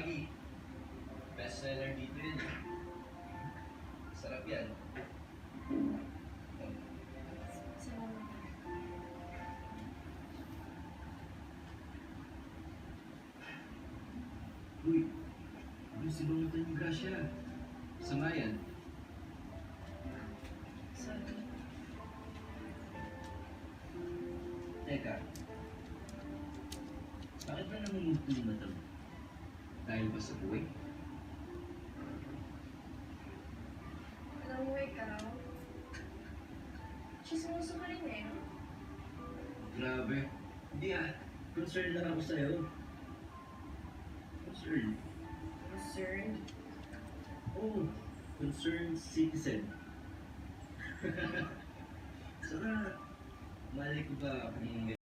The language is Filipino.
Lagi. Bestseller dito yun. Sarap yan. Salamat. Uy, ano si Bangutan yung grasya? Sama yan. Sorry. Teka. Bakit ba namumugto yung mata mo? Dahil ba sa buhay? Alam mo ikaw, chismoso ka rin eh. Grabe. Hindi concerned lang ako sa'yo. Concerned? Concerned? Oh, concerned citizen. Saka, mali ko ba kung